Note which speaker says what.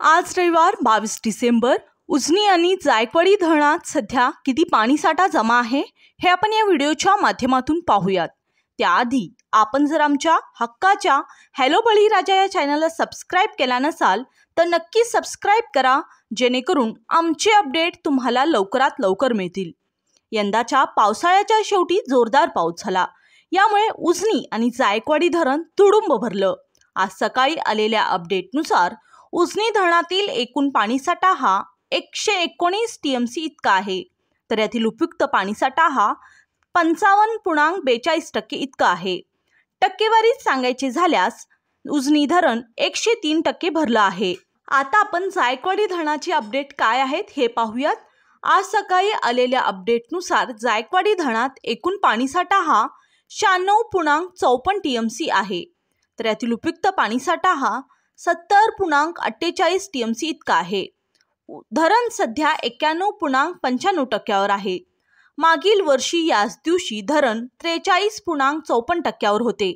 Speaker 1: आज रविवार 22 डिसेंबर उजनी आणि जायकवाडी धरणात सध्या किती पाणीसाठा जमा आहे हे आपण या व्हिडिओच्या माध्यमातून पाहूयात। त्याआधी आपण जर आमच्या हक्काच्या हॅलो बळीराजा या चॅनलला सबस्क्राइब केला नसाल तर नक्की सबस्क्राइब करा, जेणेकरून आमचे अपडेट तुम्हाला लवकरात लवकर मिळतील। यंदाच्या पावसाळ्याच्या शेवटी जोरदार पाऊस झाला, यामुळे उजनी आणि जायकवाडी धरण तुडुंब भरलं। आज सकाळी आलेल्या अपडेटनुसार उजनी धरणातील एकूण पाणीसाठा हा 119 टीएमसी इतका आहे, तर यातील उपयुक्त पाणीसाठा हा 55.42% इतका आहे। टक्केवारीत सांगायचे झाल्यास उजनी धरण 103% भरलं आहे। आता आपण जायकवाडी धरणाची अपडेट काय आहेत हे पाहूयात। आज सकाळी आलेल्या अपडेटनुसार जायकवाडी धरणात एकूण पाणीसाठा हा 96.54 टीएमसी आहे, तर यातील उपयुक्त पाणीसाठा हा 70.48 टीएमसी इतका आहे। धरण सध्या 91.95% आहे। मागील वर्षी याच दिवशी धरण 43.54% होते।